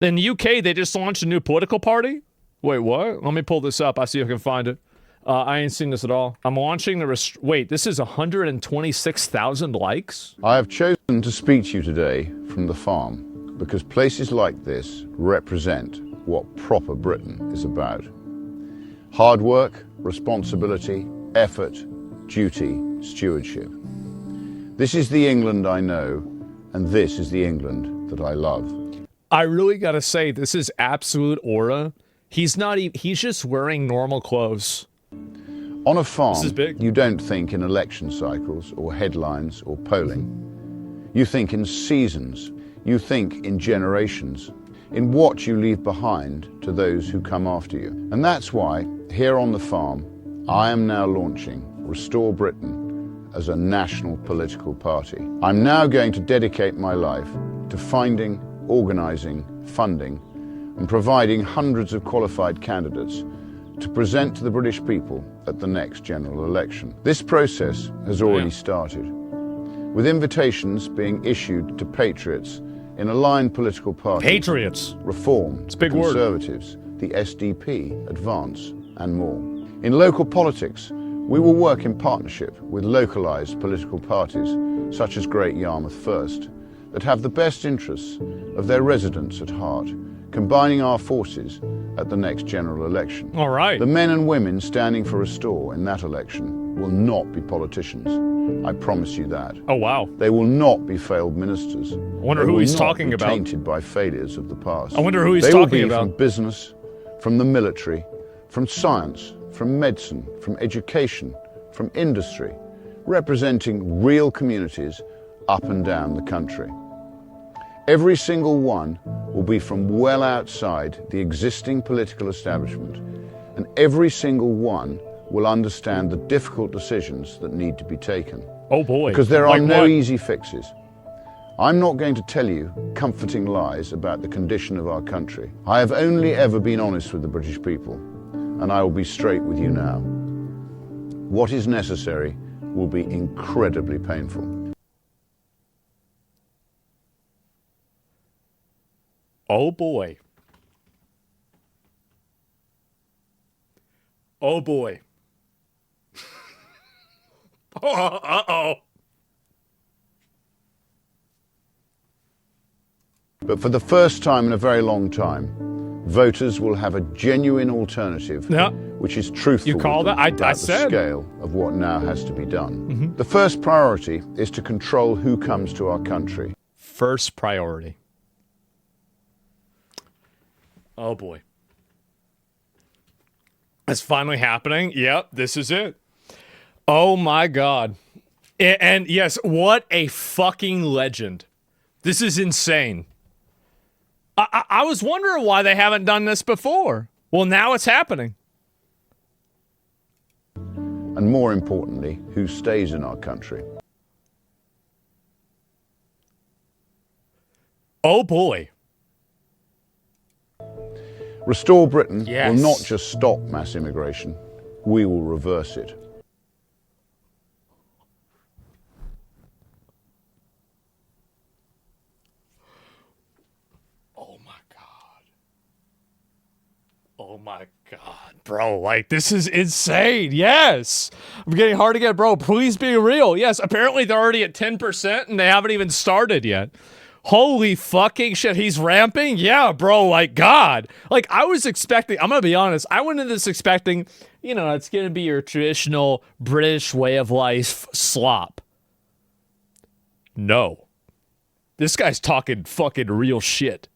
In the UK, they just launched a new political party. Wait, what? Let me pull this up. I see if I can find it. I ain't seen this at all. I'm launching the wait, this is 126,000 likes? I have chosen to speak to you today from the farm because places like this represent what proper Britain is about. Hard work, responsibility, effort, duty, stewardship. This is the England I know, and this is the England that I love. I really gotta say, this is absolute aura. He's not even, he's just wearing normal clothes. On a farm, This is big. you don't think in election cycles or headlines or polling. You think in seasons. You think in generations, in what you leave behind to those who come after you. And that's why, here on the farm, I am now launching Restore Britain as a national political party. I'm now going to dedicate my life to finding, organising, funding, and providing hundreds of qualified candidates to present to the British people at the next general election. This process has already started, with invitations being issued to patriots in aligned political parties. Patriots. Reform, It's a big word. Conservatives, the SDP, Advance, and more. In local politics, we will work in partnership with localised political parties, such as Great Yarmouth First, that have the best interests of their residents at heart, combining our forces at the next general election. All right. The men and women standing for Restore in that election will not be politicians. I promise you that. Oh, wow. They will not be failed ministers. I wonder who he's talking about. Tainted by failures of the past. I wonder who he's they talking will be about. From business, from the military, from science, from medicine, from education, from industry, representing real communities up and down the country. Every single one will be from well outside the existing political establishment, and every single one will understand the difficult decisions that need to be taken. Oh boy. Because there are Like no what? easy fixes. I'm not going to tell you comforting lies about the condition of our country. I have only ever been honest with the British people, and I will be straight with you now. What is necessary will be incredibly painful. Oh boy. Oh boy. Uh-oh. But for the first time in a very long time, voters will have a genuine alternative, Yeah. which is truthful You call with them that? I about the said. scale of what now has to be done. The first priority is to control who comes to our country. First priority. Oh boy. It's finally happening. Yep, this is it. Oh my God. And yes, what a fucking legend. This is insane. I was wondering why they haven't done this before. Well, now it's happening. And more importantly, who stays in our country. Oh boy. Restore Britain Yes. will not just stop mass immigration, we will reverse it. Oh my God. Oh my God, bro. Like, this is insane. Yes. I'm getting hard to get, bro. Please be real. Yes. Apparently they're already at 10% and they haven't even started yet. Holy fucking shit. He's ramping? Yeah, bro. Like, God. Like, I was expecting, I'm going to be honest. I went into this expecting, you know, it's going to be your traditional British way of life slop. No. This guy's talking fucking real shit.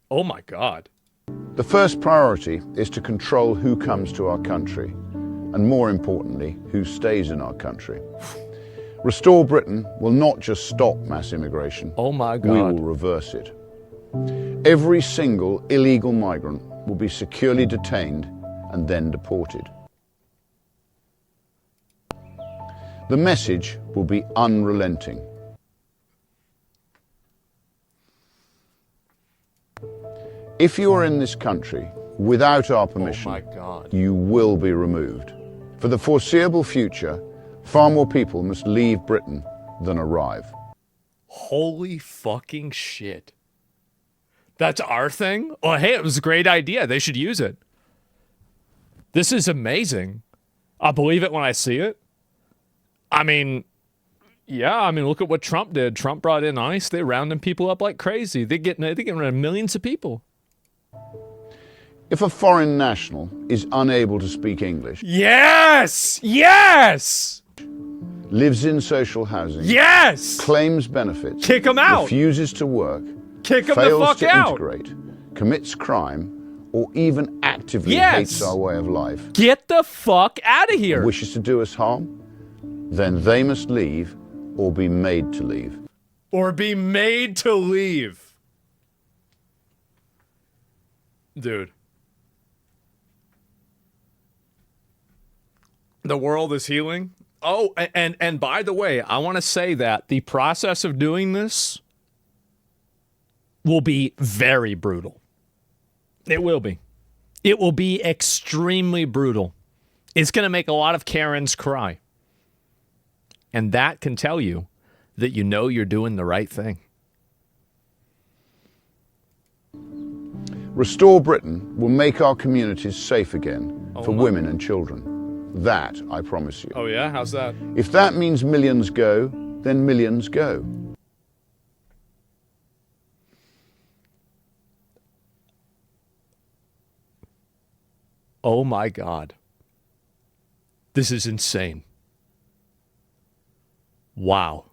Oh my God. The first priority is to control who comes to our country, and more importantly, who stays in our country. Restore Britain will not just stop mass immigration. Oh my We will God. reverse it. Every single illegal migrant will be securely detained and then deported. The message will be unrelenting. If you are in this country without our permission, Oh my God. you will be removed. For the foreseeable future, far more people must leave Britain than arrive. Holy fucking shit. That's our thing? Well, hey, it was a great idea. They should use it. This is amazing. I'll believe it when I see it. I mean, yeah, I mean, look at what Trump did. Trump brought in ICE. They're rounding people up like crazy. They're getting rid of millions of people. If a foreign national is unable to speak English, yes, yes, lives in social housing, yes, claims benefits, kick them out, refuses to work, kick them the fails fuck to out, integrate, commits crime, or even actively yes, hates our way of life, get the fuck out of here, wishes to do us harm, then they must leave or be made to leave. Or be made to leave. Dude. The world is healing. Oh, and by the way, I want to say that the process of doing this will be very brutal. It will be. It will be extremely brutal. It's going to make a lot of Karens cry. And that can tell you that you know you're doing the right thing. Restore Britain will make our communities safe again for women and children. That, I promise you. Oh, yeah? How's that? If that means millions go, then millions go. Oh, my God. This is insane. Wow.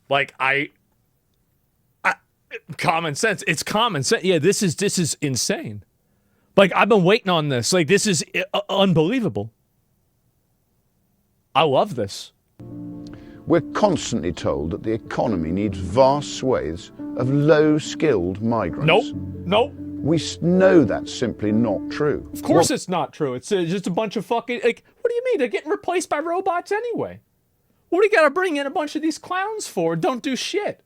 Like, common sense. It's common sense. Yeah, this is insane. Like, I've been waiting on this. Like, this is unbelievable. I love this. We're constantly told that the economy needs vast swathes of low-skilled migrants. Nope. We know that's simply not true. Of course it's not true. It's just a bunch of fucking, like, what do you mean? They're getting replaced by robots anyway. What do you got to bring in a bunch of these clowns for? Don't do shit.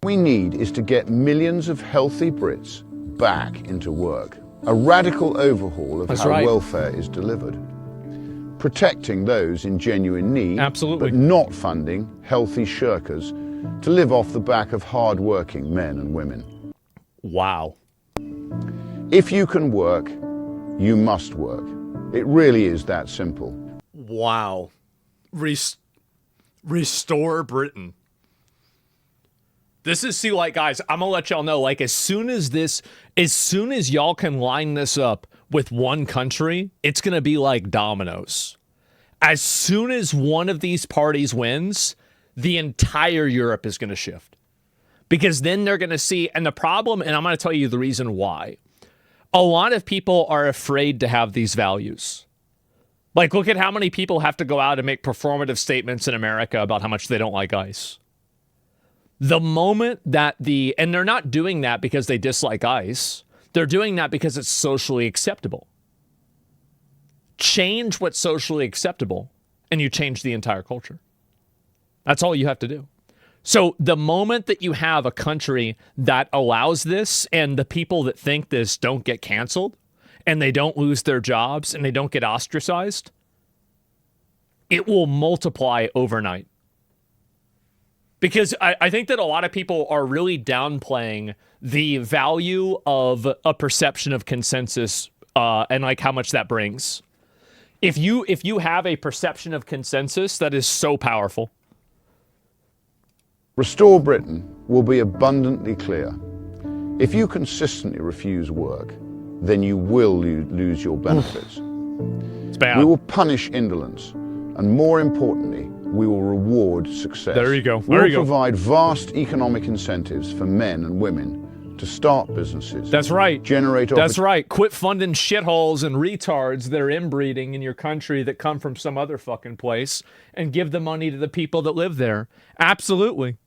What we need is to get millions of healthy Brits back into work. A radical overhaul of how welfare is delivered. Protecting those in genuine need, absolutely, but not funding healthy shirkers to live off the back of hard-working men and women. Wow. If you can work, you must work. It really is that simple. Wow. Restore Britain. This is, see, like, guys, I'm gonna let y'all know, like, as soon as y'all can line this up with one country, it's gonna be like dominoes. As soon as one of these parties wins, the entire Europe is gonna shift. Because then they're gonna see, and the problem, and I'm gonna tell you the reason why. A lot of people are afraid to have these values. Like, look at how many people have to go out and make performative statements in America about how much they don't like ICE. The moment that and they're not doing that because they dislike ICE. They're doing that because it's socially acceptable. Change what's socially acceptable, and you change the entire culture. That's all you have to do. So the moment that you have a country that allows this, and the people that think this don't get canceled, and they don't lose their jobs, and they don't get ostracized, it will multiply overnight. Because I think that a lot of people are really downplaying the value of a perception of consensus and like how much that brings. If you have a perception of consensus, that is so powerful. Restore Britain will be abundantly clear. If you consistently refuse work, then you will lose your benefits. It's bad. We will punish indolence, and more importantly, we will reward success. There you go. We will provide vast economic incentives for men and women to start businesses. That's right. That's right. Quit funding shitholes and retards that are inbreeding in your country that come from some other fucking place, and give the money to the people that live there. Absolutely.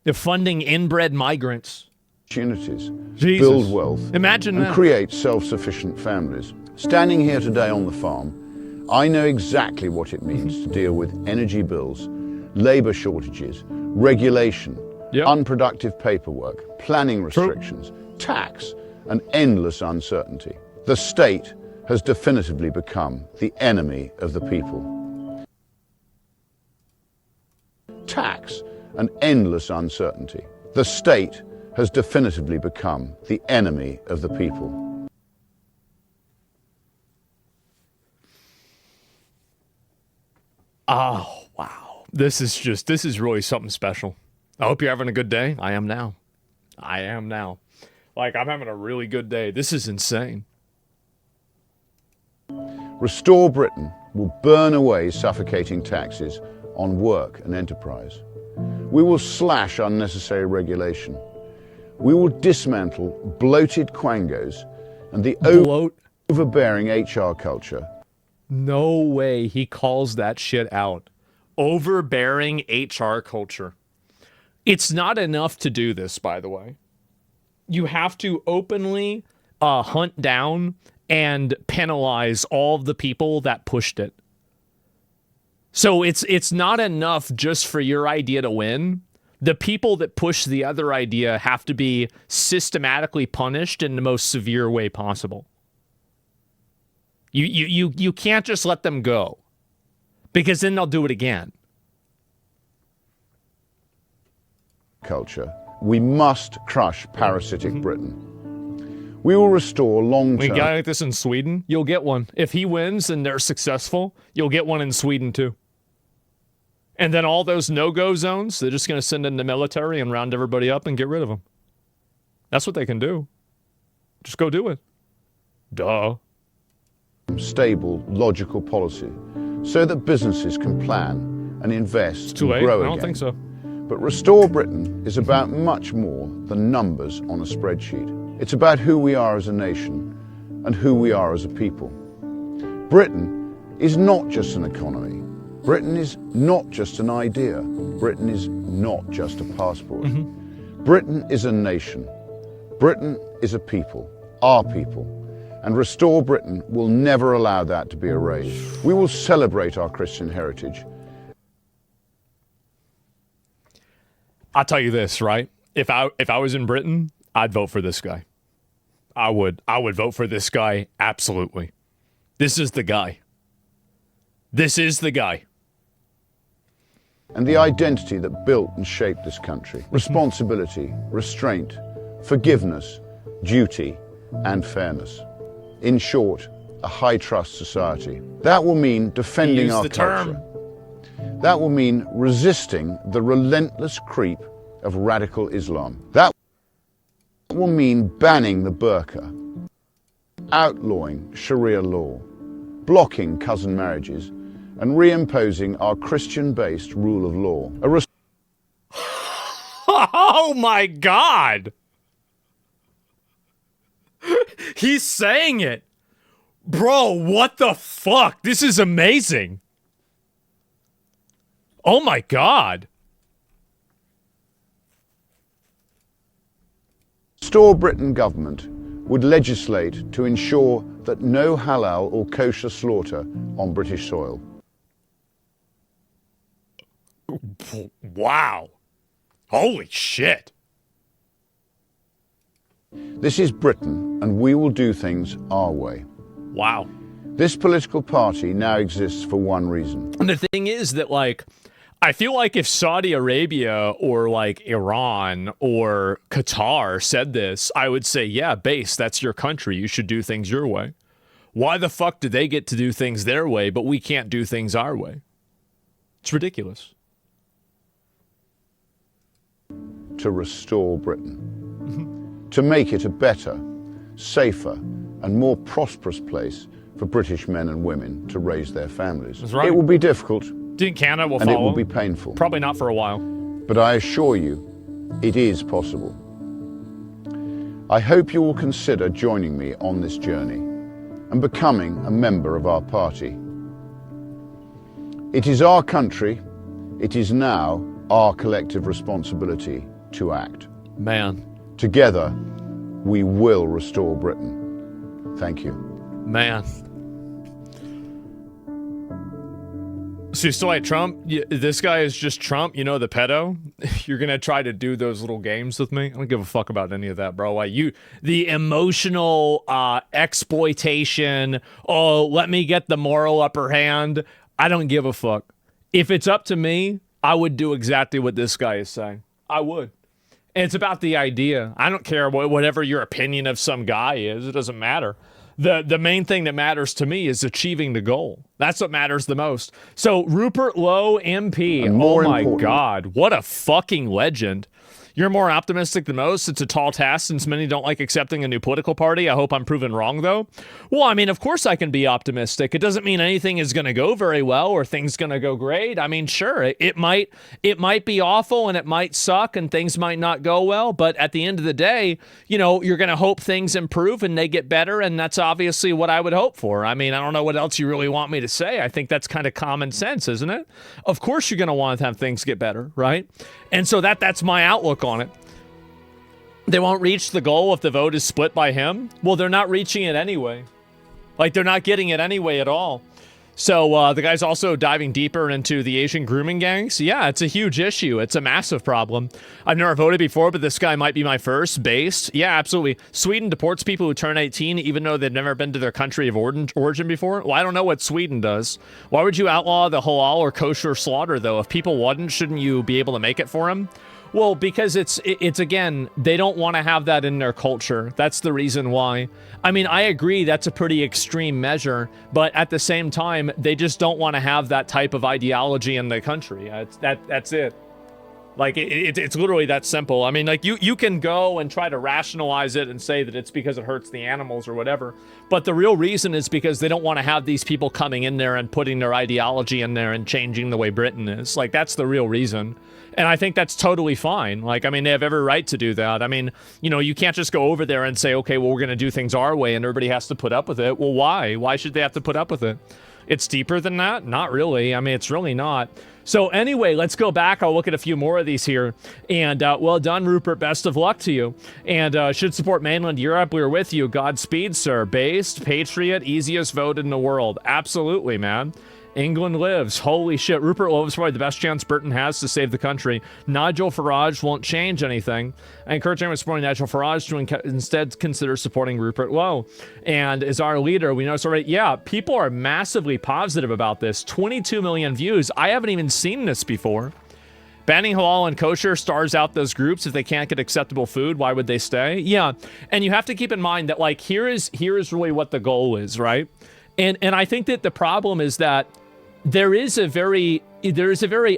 They're funding inbred migrants. Opportunities, Jesus. Build wealth, imagine and that. Create self-sufficient families. Standing here today on the farm, I know exactly what it means to deal with energy bills, labor shortages, regulation, unproductive paperwork, planning restrictions, tax, and endless uncertainty. The state has definitively become the enemy of the people. Tax and endless uncertainty. The state has definitively become the enemy of the people. Oh, wow. This is really something special. I hope you're having a good day. I am now. Like, I'm having a really good day. This is insane. Restore Britain will burn away suffocating taxes on work and enterprise. We will slash unnecessary regulation. We will dismantle bloated quangos and the overbearing HR culture. No way he calls that shit out. Overbearing HR culture. It's not enough to do this, by the way. You have to openly hunt down and penalize all of the people that pushed it. So it's not enough just for your idea to win. The people that push the other idea have to be systematically punished in the most severe way possible. You can't just let them go, because then they'll do it again. Culture. We must crush parasitic Britain. We will restore long-term... We got like this in Sweden. You'll get one. If he wins and they're successful, you'll get one in Sweden too. And then all those no-go zones, they're just going to send in the military and round everybody up and get rid of them. That's what they can do. Just go do it. Duh. Stable, logical policy so that businesses can plan and invest It's too and late. grow I don't again. think so. But Restore Britain is about much more than numbers on a spreadsheet. It's about who we are as a nation and who we are as a people. Britain is not just an economy. Britain is not just an idea. Britain is not just a passport. Britain is a nation. Britain is a people, our people. And Restore Britain will never allow that to be erased. We will celebrate our Christian heritage. I'll tell you this, right? If I was in Britain, I'd vote for this guy. I would vote for this guy, absolutely. This is the guy. This is the guy. And the identity that built and shaped this country. Responsibility, restraint, forgiveness, duty, and fairness. In short, a high-trust society. That will mean defending our culture. That will mean resisting the relentless creep of radical Islam. That will mean banning the burqa, outlawing Sharia law, blocking cousin marriages, and reimposing our Christian-based rule of law. Oh my God! He's saying it! Bro, what the fuck? This is amazing! Oh my God! Restore Britain government would legislate to ensure that no halal or kosher slaughter on British soil. Wow. Holy shit. This is Britain, and we will do things our way. Wow. This political party now exists for one reason. And the thing is that, like, I feel like if Saudi Arabia or, like, Iran or Qatar said this, I would say, yeah, base, that's your country. You should do things your way. Why the fuck do they get to do things their way, but we can't do things our way? It's ridiculous. To restore Britain. To make it a better, safer, and more prosperous place for British men and women to raise their families. That's right. It will be difficult, Think Canada will and it follow? will be painful. Probably not for a while. But I assure you, it is possible. I hope you will consider joining me on this journey and becoming a member of our party. It is our country. It is now our collective responsibility to act. Man. Together, we will restore Britain. Thank you. Man. So you still like Trump? This guy is just Trump, you know, the pedo? You're going to try to do those little games with me? I don't give a fuck about any of that, bro. The emotional exploitation, oh, let me get the moral upper hand. I don't give a fuck. If it's up to me, I would do exactly what this guy is saying. I would. And it's about the idea. I don't care whatever your opinion of some guy is. It doesn't matter. The main thing that matters to me is achieving the goal. That's what matters the most. So Rupert Lowe, MP. Oh my God. What a fucking legend. You're more optimistic than most. It's a tall task since many don't like accepting a new political party. I hope I'm proven wrong, though. Well, I mean, of course I can be optimistic. It doesn't mean anything is going to go very well or things going to go great. I mean, sure, it might be awful and it might suck and things might not go well. But at the end of the day, you know, you're going to hope things improve and they get better. And that's obviously what I would hope for. I mean, I don't know what else you really want me to say. I think that's kind of common sense, isn't it? Of course you're going to want to have things get better, right? And so that's my outlook on it. They won't reach the goal if the vote is split by him. Well, they're not reaching it anyway. Like, they're not getting it anyway at all. So the guy's also diving deeper into the Asian grooming gangs. Yeah, it's a huge issue. It's a massive problem. I've never voted before, but this guy might be my first. Based. Yeah, absolutely. Sweden deports people who turn 18 even though they've never been to their country of origin before. Well, I don't know what Sweden does. Why would you outlaw the halal or kosher slaughter, though? If people wouldn't, shouldn't you be able to make it for them? Well, because it's again, they don't want to have that in their culture. That's the reason why. I mean, I agree that's a pretty extreme measure, but at the same time, they just don't want to have that type of ideology in the country. That's it. Like, it's literally that simple. I mean, like, you can go and try to rationalize it and say that it's because it hurts the animals or whatever, but the real reason is because they don't want to have these people coming in there and putting their ideology in there and changing the way Britain is. Like, that's the real reason. And I think that's totally fine. Like, I mean, they have every right to do that. I mean, you know, you can't just go over there and say, okay, well, we're going to do things our way and everybody has to put up with it. Well, why? Why should they have to put up with it? It's deeper than that? Not really. I mean, it's really not. So anyway, let's go back. I'll look at a few more of these here. And well done, Rupert. Best of luck to you. And should support mainland Europe. We're with you. Godspeed, sir. Based, patriot, easiest vote in the world. Absolutely, man. England lives. Holy shit. Rupert Lowe is probably the best chance Britain has to save the country. Nigel Farage won't change anything. I encourage anyone supporting Nigel Farage to instead consider supporting Rupert Lowe. And as our leader, we know already, yeah, people are massively positive about this. 22 million views. I haven't even seen this before. Banning halal and kosher stars out those groups. If they can't get acceptable food, why would they stay? Yeah. And you have to keep in mind that, like, here is really what the goal is, right? And I think that the problem is that there is a very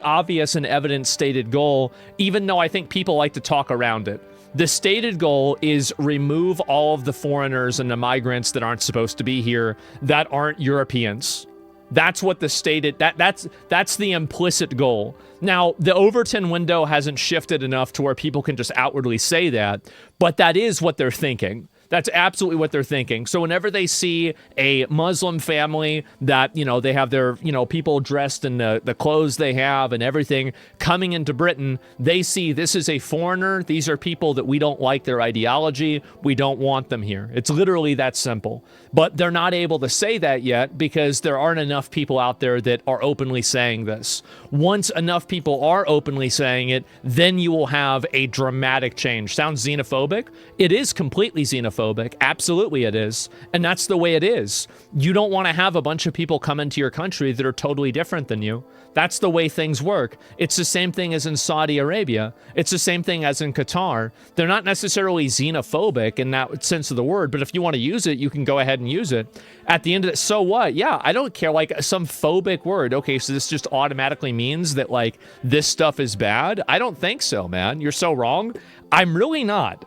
obvious and evident stated goal, even though I think people like to talk around it. The stated goal is remove all of the foreigners and the migrants that aren't supposed to be here, that aren't Europeans. That's what the stated, that's the implicit goal. Now, the Overton window hasn't shifted enough to where people can just outwardly say that, but that is what they're thinking. That's absolutely what they're thinking. So whenever they see a Muslim family that, you know, they have their, you know, people dressed in the clothes they have and everything coming into Britain, they see this is a foreigner. These are people that we don't like their ideology. We don't want them here. It's literally that simple. But they're not able to say that yet because there aren't enough people out there that are openly saying this. Once enough people are openly saying it, then you will have a dramatic change. Sounds xenophobic? It is completely xenophobic. Absolutely it is. And that's the way it is. You don't want to have a bunch of people come into your country that are totally different than you. That's the way things work. It's the same thing as in Saudi Arabia. It's the same thing as in Qatar. They're not necessarily xenophobic in that sense of the word, but if you want to use it, you can go ahead and use it. At the end of it, so what? Yeah, I don't care, like some phobic word. Okay, so this just automatically means that like this stuff is bad? I don't think so, man. You're so wrong. I'm really not.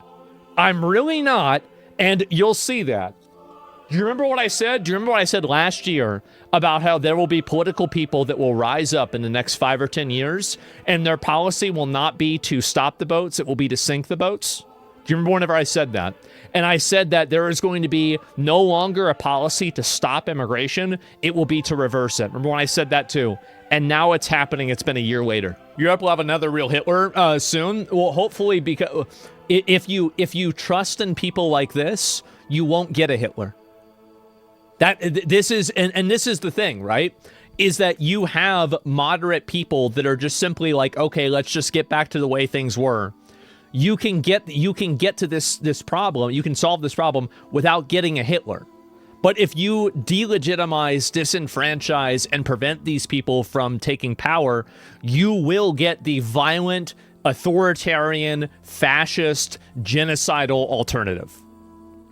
And you'll see that. Do you remember what I said? Do you remember what I said last year about how there will be political people that will rise up in the next 5 or 10 years, and their policy will not be to stop the boats, it will be to sink the boats? Do you remember whenever I said that? And I said that there is going to be no longer a policy to stop immigration, it will be to reverse it. Remember when I said that too? And now it's happening. It's been a year later. Europe will have another real Hitler soon. Well, hopefully, because if you trust in people like this, you won't get a Hitler. This is the thing, right? Is that you have moderate people that are just simply like, okay, let's just get back to the way things were. You can get to this problem. You can solve this problem without getting a Hitler. But if you delegitimize, disenfranchise, and prevent these people from taking power, you will get the violent, authoritarian, fascist, genocidal alternative.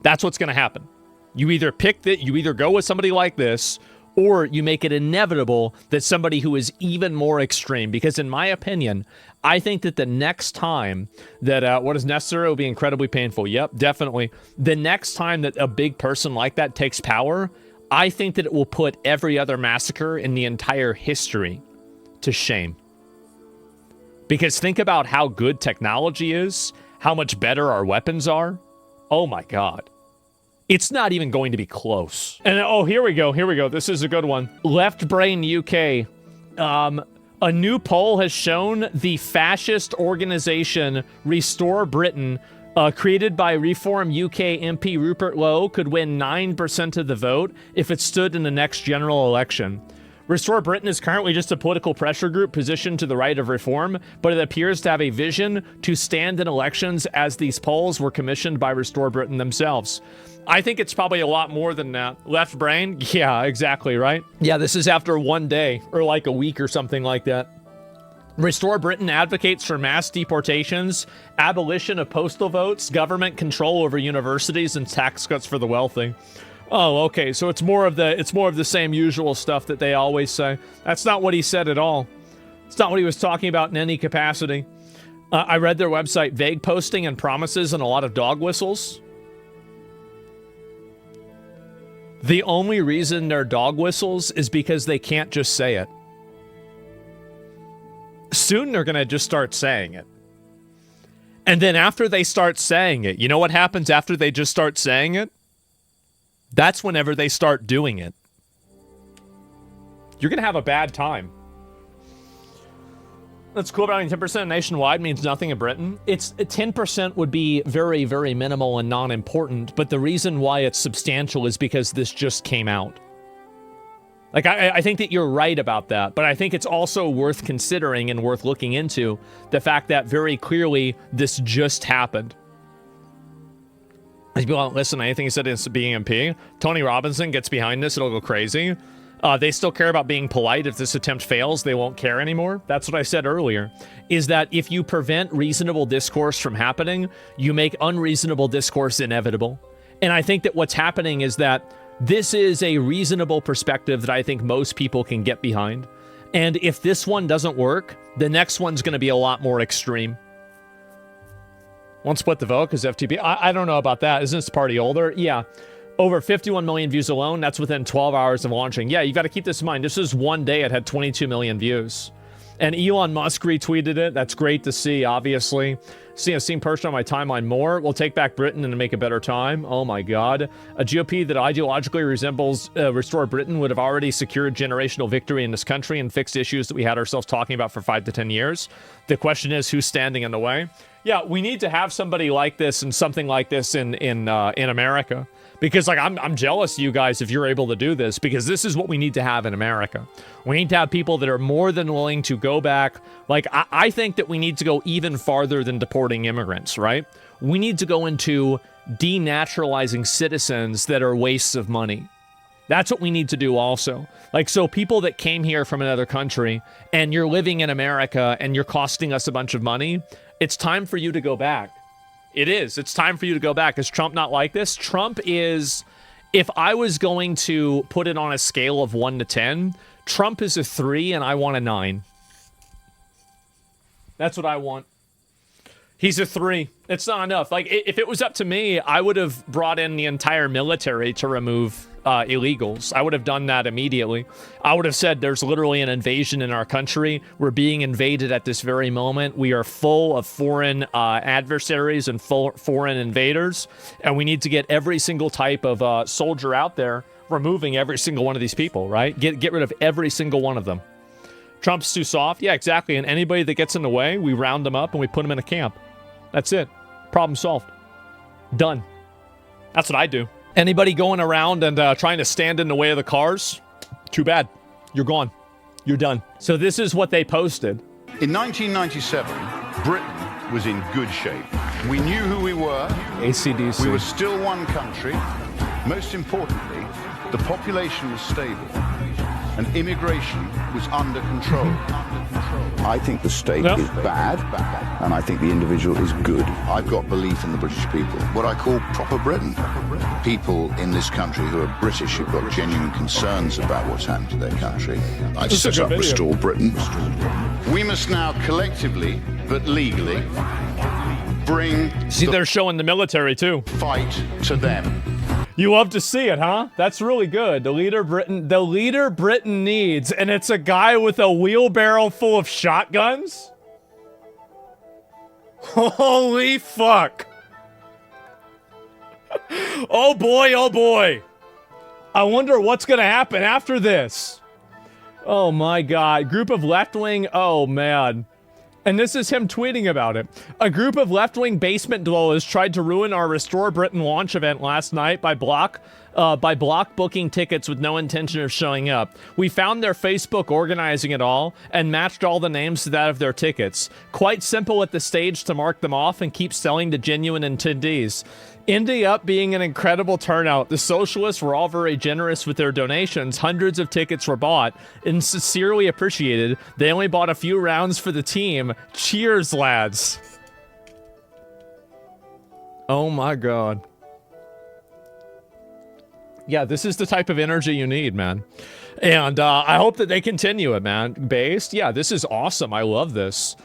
That's what's going to happen. You either you either go with somebody like this, or you make it inevitable that somebody who is even more extreme, because in my opinion, I think that the next time that what is necessary will be incredibly painful. Yep, definitely. The next time that a big person like that takes power, I think that it will put every other massacre in the entire history to shame. Because think about how good technology is, how much better our weapons are. Oh my God. It's not even going to be close. And oh, here we go. This is a good one. Left Brain UK. A new poll has shown the fascist organization Restore Britain, created by Reform UK MP Rupert Lowe, could win 9% of the vote if it stood in the next general election. Restore Britain is currently just a political pressure group positioned to the right of reform, but it appears to have a vision to stand in elections, as these polls were commissioned by Restore Britain themselves. I think it's probably a lot more than that. Left Brain? Yeah, exactly, right? Yeah, this is after one day, or like a week or something like that. Restore Britain advocates for mass deportations, abolition of postal votes, government control over universities, and tax cuts for the wealthy. Oh, okay, so it's more of the same usual stuff that they always say. That's not what he said at all. It's not what he was talking about in any capacity. I read their website, vague posting and promises and a lot of dog whistles. The only reason they're dog whistles is because they can't just say it. Soon they're going to just start saying it. And then after they start saying it, you know what happens after they just start saying it? That's whenever they start doing it. You're going to have a bad time. That's cool about 10% nationwide means nothing in Britain. It's 10% would be very, very minimal and non-important, but the reason why it's substantial is because this just came out. Like, I think that you're right about that, but I think it's also worth considering and worth looking into the fact that very clearly this just happened. As people don't listen to anything he said in BMP, Tony Robinson gets behind this, it'll go crazy. They still care about being polite. If this attempt fails, they won't care anymore. That's what I said earlier, is that if you prevent reasonable discourse from happening, you make unreasonable discourse inevitable. And I think that what's happening is that this is a reasonable perspective that I think most people can get behind. And if this one doesn't work, the next one's going to be a lot more extreme. Won't split the vote because FTP. I don't know about that. Isn't this party older? Yeah. Over 51 million views alone. That's within 12 hours of launching. Yeah, you got to keep this in mind. This is one day it had 22 million views. And Elon Musk retweeted it. That's great to see, obviously. See a seen person on my timeline more. We'll take back Britain and make a better time. Oh my God. A GOP that ideologically resembles Restore Britain would have already secured generational victory in this country and fixed issues that we had ourselves talking about for 5 to 10 years. The question is, who's standing in the way? Yeah, we need to have somebody like this and something like this in America. Because, like, I'm jealous of you guys if you're able to do this, because this is what we need to have in America. We need to have people that are more than willing to go back. Like, I think that we need to go even farther than deporting immigrants, right? We need to go into denaturalizing citizens that are wastes of money. That's what we need to do also. Like, so people that came here from another country and you're living in America and you're costing us a bunch of money, it's time for you to go back. It is. It's time for you to go back. Is Trump not like this? Trump is, if I was going to put it on a scale of 1 to 10, Trump is a 3 and I want a 9. That's what I want. He's a 3. It's not enough. Like, if it was up to me, I would have brought in the entire military to remove illegals. I would have done that immediately. I would have said there's literally an invasion in our country. We're being invaded at this very moment. We are full of foreign adversaries and foreign invaders, and we need to get every single type of soldier out there, removing every single one of these people, right? Get rid of every single one of them. Trump's too soft? Yeah, exactly. And anybody that gets in the way, we round them up and we put them in a camp. That's it. Problem solved. Done. That's what I do. Anybody going around and trying to stand in the way of the cars? Too bad. You're gone. You're done. So this is what they posted. In 1997, Britain was in good shape. We knew who we were. AC/DC. We were still one country. Most importantly, the population was stable. and immigration was under control. I think the state Yep. is bad, and I think the individual is good. I've got belief in the British people, what I call proper Britain. People in this country who are British, who've got genuine concerns about what's happened to their country. I've This is set a up good video. Restore Britain. We must now collectively, but legally, bring See, the they're showing the military too. fight to them. You love to see it, huh? That's really good. The leader Britain needs, and it's a guy with a wheelbarrow full of shotguns? Holy fuck. Oh boy, oh boy. I wonder what's gonna happen after this. Oh my god. Group of left-wing, oh man. And this is him tweeting about it. A group of left-wing basement dwellers tried to ruin our Restore Britain launch event last night by block booking tickets with no intention of showing up. We found their Facebook organizing it all and matched all the names to that of their tickets. Quite simple at the stage to mark them off and keep selling to genuine attendees. Ending up being an incredible turnout. The socialists were all very generous with their donations. Hundreds of tickets were bought and sincerely appreciated. They only bought a few rounds for the team. Cheers, lads. Oh my god. Yeah, this is the type of energy you need, man. And I hope that they continue it, man. Based, yeah, this is awesome. I love this.